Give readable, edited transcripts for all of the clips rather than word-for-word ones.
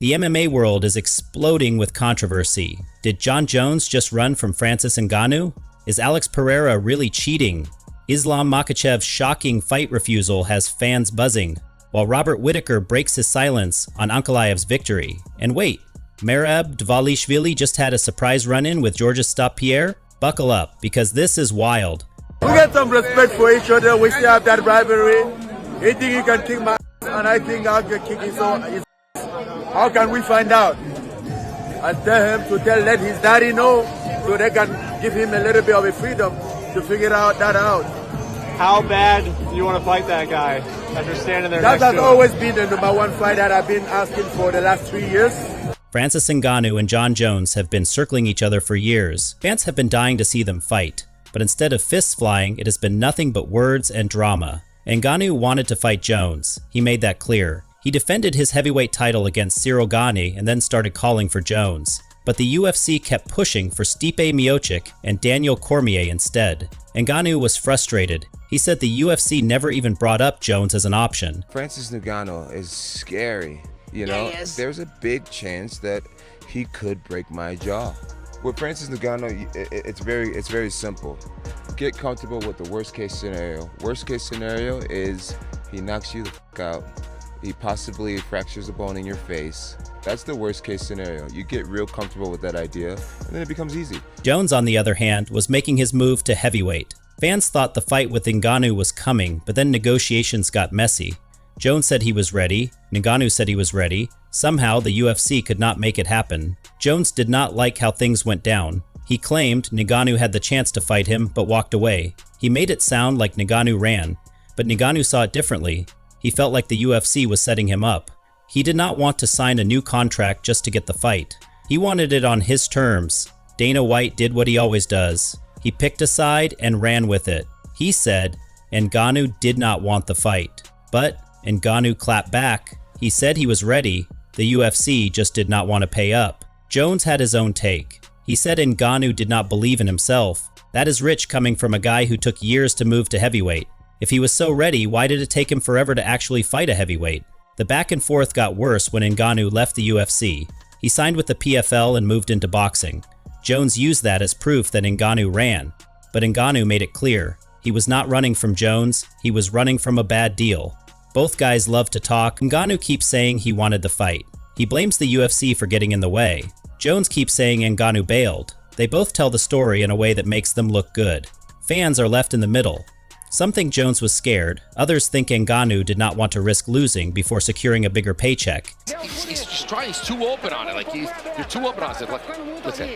The MMA world is exploding with controversy. Did Jon Jones just run from Francis Ngannou? Is Alex Pereira really cheating? Islam Makhachev's shocking fight refusal has fans buzzing, while Robert Whittaker breaks his silence on Ankalaev's victory. And wait, Merab Dvalishvili just had a surprise run-in with Georges St-Pierre? Buckle up, because this is wild. We get some respect for each other. We still have that rivalry. You think you can kick my ass, and I think I'll get kicking his. How can we find out? I tell him to let his daddy know so they can give him a little bit of a freedom to figure that out. How bad do you want to fight that guy after standing there That next to him? has always been the #1 fight that I've been asking for the last 3 years. Francis Ngannou and Jon Jones have been circling each other for years. Fans have been dying to see them fight, but instead of fists flying, it has been nothing but words and drama. Ngannou wanted to fight Jones. He made that clear. He defended his heavyweight title against Cyril Gane and then started calling for Jones. But the UFC kept pushing for Stipe Miocic and Daniel Cormier instead. Ngannou was frustrated. He said the UFC never even brought up Jones as an option. Francis Ngannou is scary. You know, there's a big chance that he could break my jaw. With Francis Ngannou, it's very simple. Get comfortable with the worst case scenario. Worst case scenario is he knocks you the fuck out. He possibly fractures a bone in your face. That's the worst case scenario. You get real comfortable with that idea, and then it becomes easy. Jones, on the other hand, was making his move to heavyweight. Fans thought the fight with Ngannou was coming, but then negotiations got messy. Jones said he was ready. Ngannou said he was ready. Somehow, the UFC could not make it happen. Jones did not like how things went down. He claimed Ngannou had the chance to fight him, but walked away. He made it sound like Ngannou ran, but Ngannou saw it differently. He felt like the UFC was setting him up. He did not want to sign a new contract just to get the fight. He wanted it on his terms. Dana White did what he always does. He picked a side and ran with it. He said Ngannou did not want the fight. But Ngannou clapped back. He said he was ready. The UFC just did not want to pay up. Jones had his own take. He said Ngannou did not believe in himself. That is rich coming from a guy who took years to move to heavyweight. If he was so ready, why did it take him forever to actually fight a heavyweight? The back and forth got worse when Ngannou left the UFC. He signed with the PFL and moved into boxing. Jones used that as proof that Ngannou ran, but Ngannou made it clear. He was not running from Jones, he was running from a bad deal. Both guys love to talk. Ngannou keeps saying he wanted the fight. He blames the UFC for getting in the way. Jones keeps saying Ngannou bailed. They both tell the story in a way that makes them look good. Fans are left in the middle. Some think Jones was scared, others think Ngannou did not want to risk losing before securing a bigger paycheck. He's just trying, he's too open on it, like you're too open on it. Like, listen,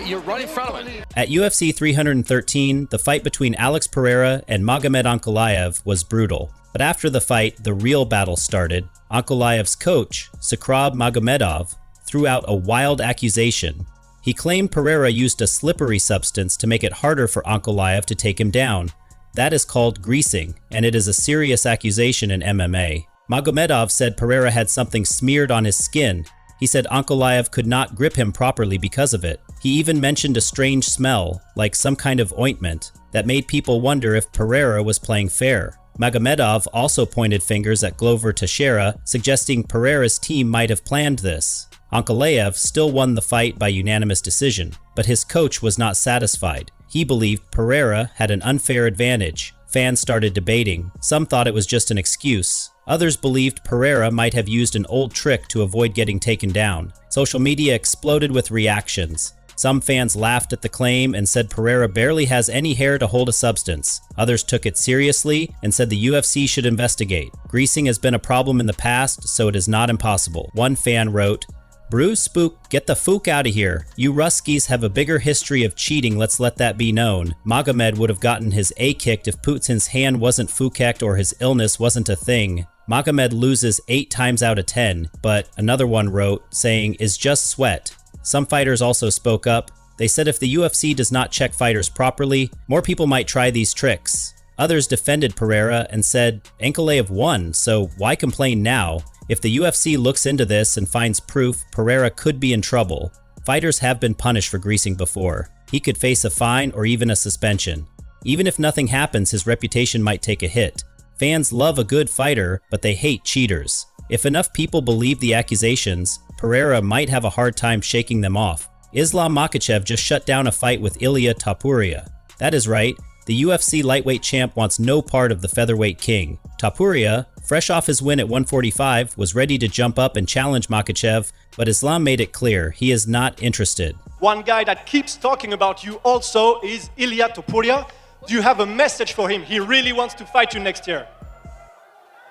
you're right in front of him. At UFC 313, the fight between Alex Pereira and Magomed Ankalaev was brutal. But after the fight, the real battle started. Ankalaev's coach, Sakrab Magomedov, threw out a wild accusation. He claimed Pereira used a slippery substance to make it harder for Ankalaev to take him down. That is called greasing, and it is a serious accusation in MMA. Magomedov said Pereira had something smeared on his skin. He said Ankalaev could not grip him properly because of it. He even mentioned a strange smell, like some kind of ointment, that made people wonder if Pereira was playing fair. Magomedov also pointed fingers at Glover Teixeira, suggesting Pereira's team might have planned this. Ankalaev still won the fight by unanimous decision, but his coach was not satisfied. He believed Pereira had an unfair advantage. Fans started debating. Some thought it was just an excuse. Others believed Pereira might have used an old trick to avoid getting taken down. Social media exploded with reactions. Some fans laughed at the claim and said Pereira barely has any hair to hold a substance. Others took it seriously and said the UFC should investigate. Greasing has been a problem in the past, so it is not impossible. One fan wrote, "Bruce Spook, get the fook out of here. You Ruskies have a bigger history of cheating, let's let that be known. Magomed would have gotten his A kicked if Putin's hand wasn't fukeked or his illness wasn't a thing. Magomed loses 8 times out of 10, but," another one wrote, saying, "is just sweat." Some fighters also spoke up. They said if the UFC does not check fighters properly, more people might try these tricks. Others defended Pereira and said, Ankalaev won, so why complain now? If the UFC looks into this and finds proof, Pereira could be in trouble. Fighters have been punished for greasing before. He could face a fine or even a suspension. Even if nothing happens, his reputation might take a hit. Fans love a good fighter, but they hate cheaters. If enough people believe the accusations, Pereira might have a hard time shaking them off. Islam Makhachev just shut down a fight with Ilia Topuria. That is right, the UFC lightweight champ wants no part of the featherweight king. Topuria, fresh off his win at 145, was ready to jump up and challenge Makhachev, but Islam made it clear he is not interested. One guy that keeps talking about you also is Ilia Topuria. Do you have a message for him? He really wants to fight you next year.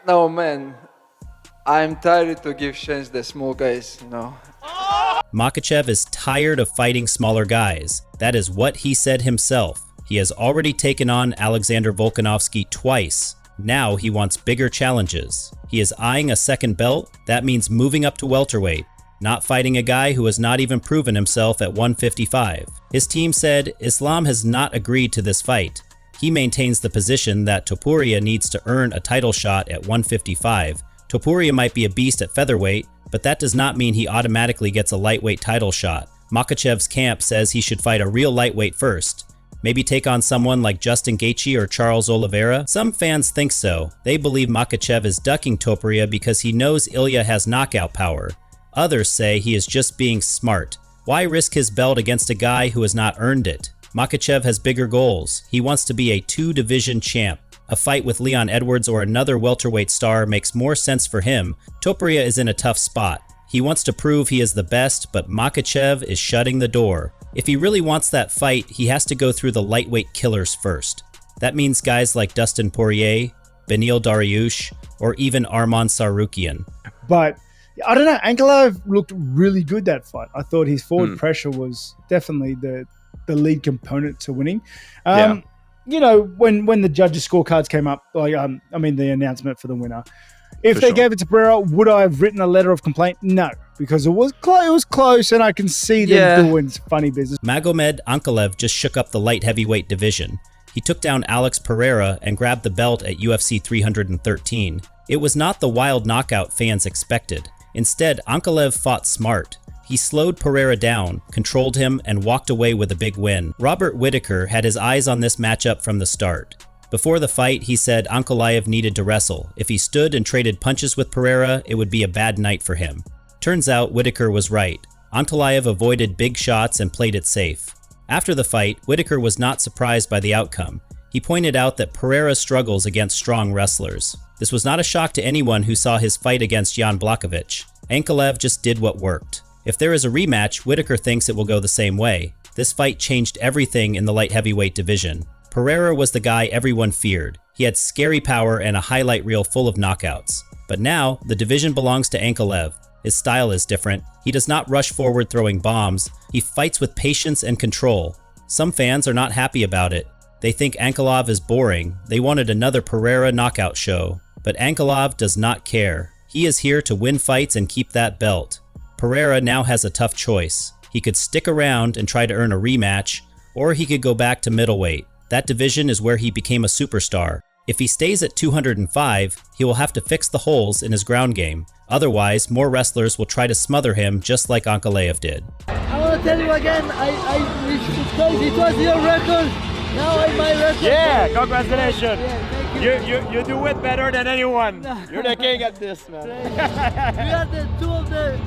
No, man. I'm tired to give chance the small guys, you know. Makhachev is tired of fighting smaller guys. That is what he said himself. He has already taken on Alexander Volkanovski twice. Now he wants bigger challenges. He is eyeing a second belt. That means moving up to welterweight, not fighting a guy who has not even proven himself at 155. His team said Islam has not agreed to this fight. He maintains the position that Topuria needs to earn a title shot at 155. Topuria might be a beast at featherweight, but that does not mean he automatically gets a lightweight title shot. Makhachev's camp says he should fight a real lightweight first. Maybe take on someone like Justin Gaethje or Charles Oliveira? Some fans think so. They believe Makhachev is ducking Topuria because he knows Ilia has knockout power. Others say he is just being smart. Why risk his belt against a guy who has not earned it? Makhachev has bigger goals. He wants to be a two-division champ. A fight with Leon Edwards or another welterweight star makes more sense for him. Topuria is in a tough spot. He wants to prove he is the best, but Makhachev is shutting the door. If he really wants that fight, he has to go through the lightweight killers first. That means guys like Dustin Poirier, Beneil Dariush, or even Arman Tsarukyan. But I don't know, Ankalaev looked really good that fight. I thought his forward pressure was definitely the lead component to winning. You know, when the judges' scorecards came up, like the announcement for the winner, if they gave it to Pereira, would I have written a letter of complaint? No, because it was close, and I can see them doing funny business. Magomed Ankalaev just shook up the light heavyweight division. He took down Alex Pereira and grabbed the belt at UFC 313. It was not the wild knockout fans expected. Instead, Ankalaev fought smart. He slowed Pereira down, controlled him, and walked away with a big win. Robert Whittaker had his eyes on this matchup from the start. Before the fight, he said Ankalaev needed to wrestle. If he stood and traded punches with Pereira, it would be a bad night for him. Turns out Whittaker was right. Ankalaev avoided big shots and played it safe. After the fight, Whittaker was not surprised by the outcome. He pointed out that Pereira struggles against strong wrestlers. This was not a shock to anyone who saw his fight against Jan Blachowicz. Ankalaev just did what worked. If there is a rematch, Whittaker thinks it will go the same way. This fight changed everything in the light heavyweight division. Pereira was the guy everyone feared. He had scary power and a highlight reel full of knockouts. But now, the division belongs to Ankalaev. His style is different. He does not rush forward throwing bombs. He fights with patience and control. Some fans are not happy about it. They think Ankalaev is boring. They wanted another Pereira knockout show. But Ankalaev does not care. He is here to win fights and keep that belt. Pereira now has a tough choice. He could stick around and try to earn a rematch, or he could go back to middleweight. That division is where he became a superstar. If he stays at 205, he will have to fix the holes in his ground game. Otherwise, more wrestlers will try to smother him just like Ankalaev did. I want to tell you again, it was your record. Now I'm my record. Yeah, congratulations. Yeah, you do it better than anyone. You're the king at this, man. We are the two of the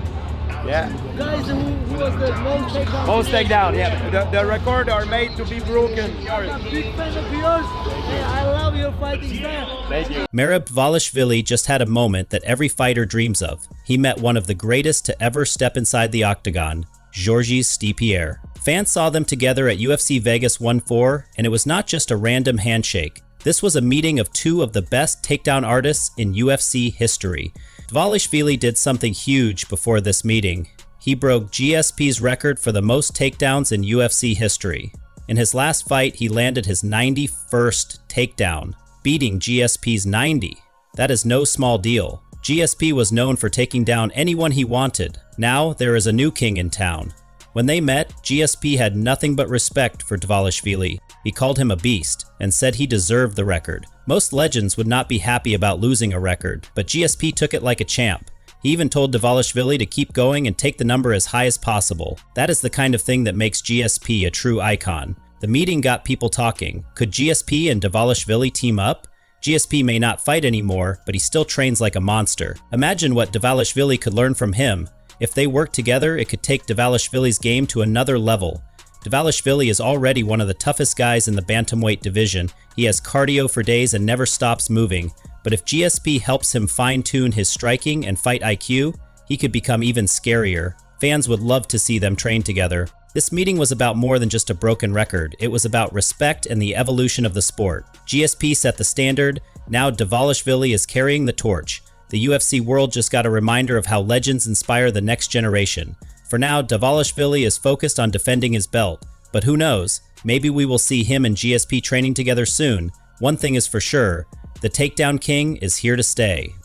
guys who was the most takedown. Most takedown, yeah. The record are made to be broken. I'm a big fan of yours, and I love your fighting style. Thank you. Merab Dvalishvili just had a moment that every fighter dreams of. He met one of the greatest to ever step inside the octagon, Georges St-Pierre. Fans saw them together at UFC Vegas 1-4, and it was not just a random handshake. This was a meeting of two of the best takedown artists in UFC history. Dvalishvili did something huge before this meeting. He broke GSP's record for the most takedowns in UFC history. In his last fight, he landed his 91st takedown, beating GSP's 90. That is no small deal. GSP was known for taking down anyone he wanted. Now there is a new king in town. When they met, GSP had nothing but respect for Dvalishvili. He called him a beast and said he deserved the record. Most legends would not be happy about losing a record, but GSP took it like a champ. He even told Dvalishvili to keep going and take the number as high as possible. That is the kind of thing that makes GSP a true icon. The meeting got people talking. Could GSP and Dvalishvili team up? GSP may not fight anymore, but he still trains like a monster. Imagine what Dvalishvili could learn from him. If they work together, it could take Dvalishvili's game to another level. Dvalishvili is already one of the toughest guys in the bantamweight division. He has cardio for days and never stops moving. But if GSP helps him fine-tune his striking and fight IQ, he could become even scarier. Fans would love to see them train together. This meeting was about more than just a broken record. It was about respect and the evolution of the sport. GSP set the standard. Now Dvalishvili is carrying the torch. The UFC world just got a reminder of how legends inspire the next generation. For now, Dvalishvili is focused on defending his belt. But who knows? Maybe we will see him and GSP training together soon. One thing is for sure, the Takedown King is here to stay.